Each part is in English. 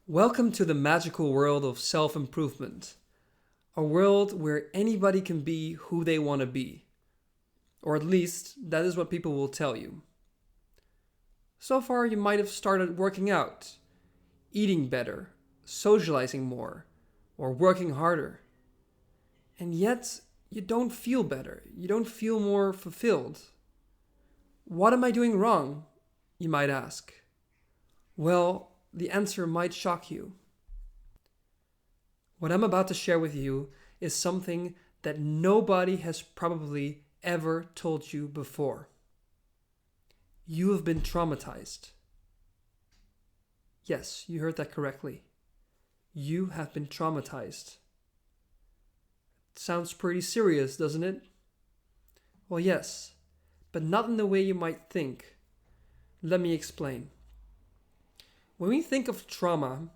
Welcome to the magical world of self-improvement, a world where anybody can be who they want to be, or at least that is what people will tell you. So far, you might have started working out, eating better, socializing more, or working harder. And yet, you don't feel better, you don't feel more fulfilled. What am I doing wrong? You might ask. Well, the answer might shock you. What I'm about to share with you is something that nobody has probably ever told you before. You have been traumatized. Yes, you heard that correctly. You have been traumatized. Sounds pretty serious, doesn't it? Well, yes, but not in the way you might think. Let me explain. When we think of trauma,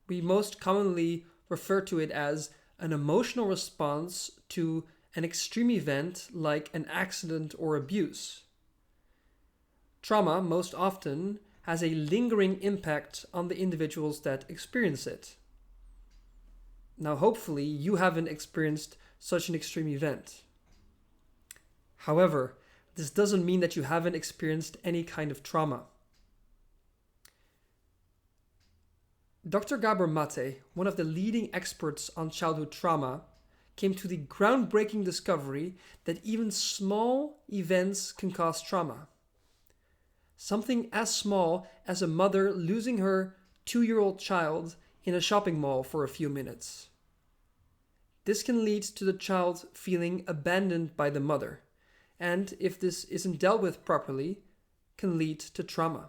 we most commonly refer to it as an emotional response to an extreme event like an accident or abuse. Trauma most often has a lingering impact on the individuals that experience it. Now, hopefully, you haven't experienced such an extreme event. However, this doesn't mean that you haven't experienced any kind of trauma. Dr. Gabor Maté, one of the leading experts on childhood trauma, came to the groundbreaking discovery that even small events can cause trauma. Something as small as a mother losing her 2-year-old child in a shopping mall for a few minutes. This can lead to the child feeling abandoned by the mother, and if this isn't dealt with properly, can lead to trauma.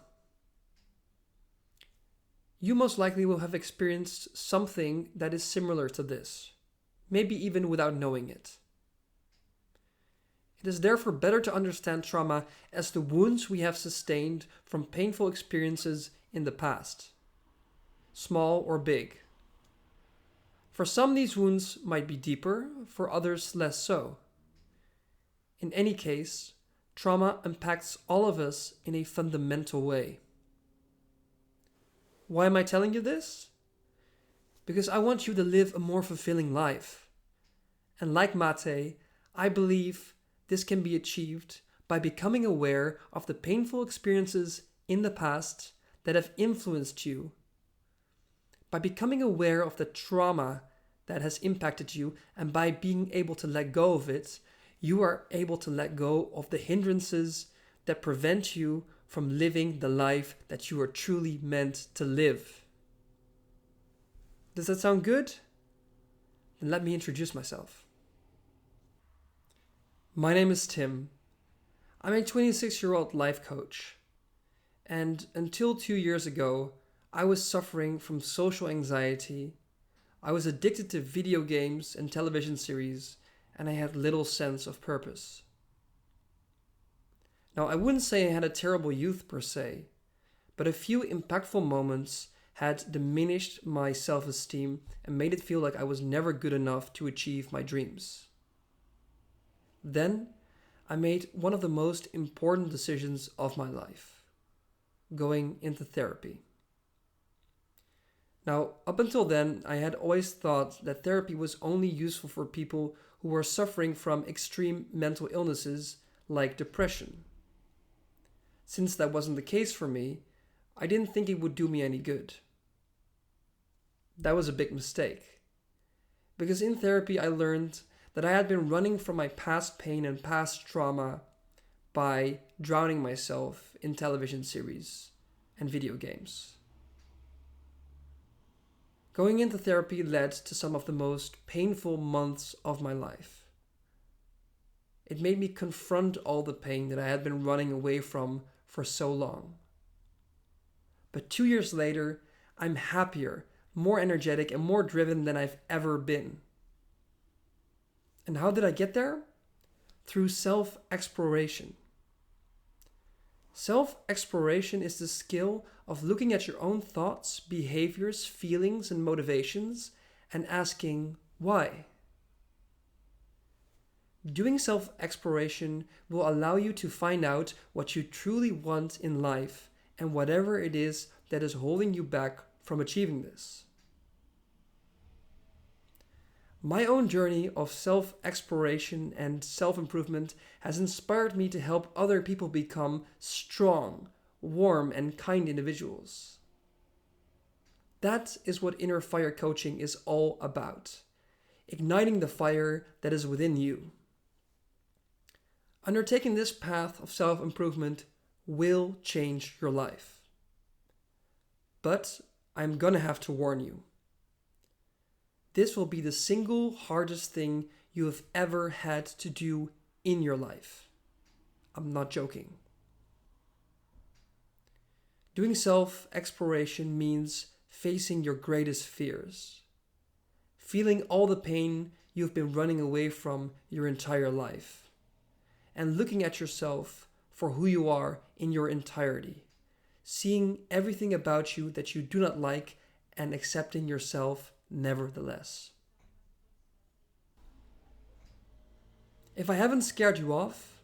You most likely will have experienced something that is similar to this, maybe even without knowing it. It is therefore better to understand trauma as the wounds we have sustained from painful experiences in the past, small or big. For some, these wounds might be deeper, for others less so. In any case, trauma impacts all of us in a fundamental way. Why am I telling you this? Because I want you to live a more fulfilling life. And like Mate, I believe this can be achieved by becoming aware of the painful experiences in the past that have influenced you. By becoming aware of the trauma that has impacted you, and by being able to let go of it, you are able to let go of the hindrances that prevent you from living the life that you are truly meant to live. Does that sound good? Then let me introduce myself. My name is Tim. I'm a 26-year-old life coach. And until 2 years ago, I was suffering from social anxiety. I was addicted to video games and television series, and I had little sense of purpose. Now, I wouldn't say I had a terrible youth per se, but a few impactful moments had diminished my self-esteem and made it feel like I was never good enough to achieve my dreams. Then, I made one of the most important decisions of my life, going into therapy. Now, up until then, I had always thought that therapy was only useful for people who were suffering from extreme mental illnesses like depression. Since that wasn't the case for me, I didn't think it would do me any good. That was a big mistake. Because in therapy I learned that I had been running from my past pain and past trauma by drowning myself in television series and video games. Going into therapy led to some of the most painful months of my life. It made me confront all the pain that I had been running away from for so long. But 2 years later, I'm happier, more energetic, and more driven than I've ever been. And how did I get there? Through self-exploration. Self-exploration is the skill of looking at your own thoughts, behaviors, feelings, and motivations and asking why. Doing self-exploration will allow you to find out what you truly want in life and whatever it is that is holding you back from achieving this. My own journey of self-exploration and self-improvement has inspired me to help other people become strong, warm, and kind individuals. That is what inner fire coaching is all about. Igniting the fire that is within you. Undertaking this path of self-improvement will change your life. But I'm gonna have to warn you. This will be the single hardest thing you have ever had to do in your life. I'm not joking. Doing self-exploration means facing your greatest fears. Feeling all the pain you've been running away from your entire life. And looking at yourself for who you are in your entirety. Seeing everything about you that you do not like and accepting yourself nevertheless. If I haven't scared you off,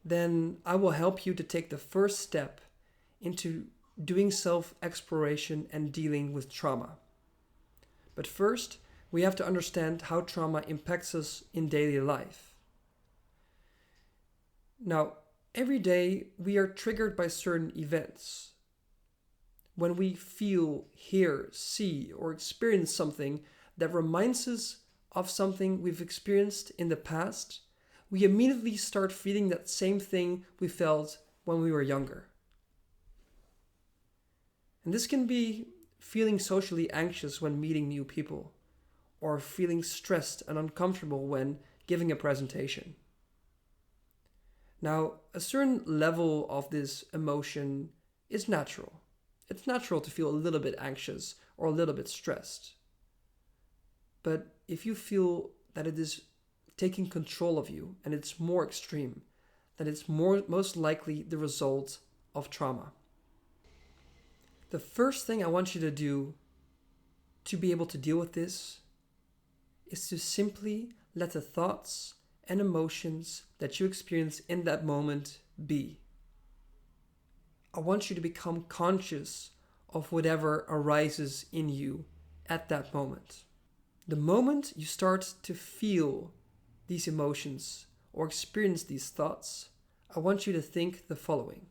then I will help you to take the first step into doing self-exploration and dealing with trauma. But first, we have to understand how trauma impacts us in daily life. Now, every day we are triggered by certain events. When we feel, hear, see, or experience something that reminds us of something we've experienced in the past, we immediately start feeling that same thing we felt when we were younger. And this can be feeling socially anxious when meeting new people, or feeling stressed and uncomfortable when giving a presentation. Now, a certain level of this emotion is natural. It's natural to feel a little bit anxious or a little bit stressed. But if you feel that it is taking control of you and it's more extreme, then it's most likely the result of trauma. The first thing I want you to do to be able to deal with this is to simply let the thoughts and emotions that you experience in that moment be. I want you to become conscious of whatever arises in you at that moment. The moment you start to feel these emotions or experience these thoughts, I want you to think the following.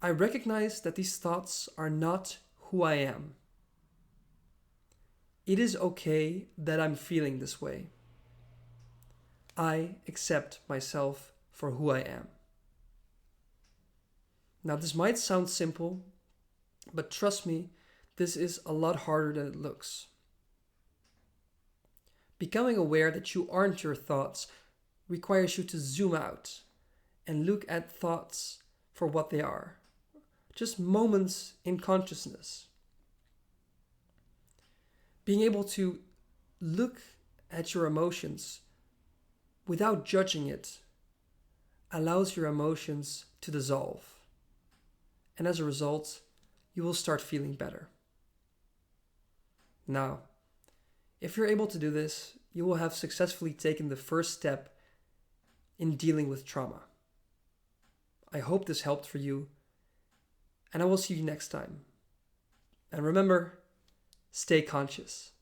I recognize that these thoughts are not who I am. It is okay that I'm feeling this way. I accept myself for who I am. Now, this might sound simple, but trust me, this is a lot harder than it looks. Becoming aware that you aren't your thoughts requires you to zoom out and look at thoughts for what they are. Just moments in consciousness. Being able to look at your emotions without judging it allows your emotions to dissolve. And as a result, you will start feeling better. Now, if you're able to do this, you will have successfully taken the first step in dealing with trauma. I hope this helped for you, and I will see you next time. And remember, stay conscious.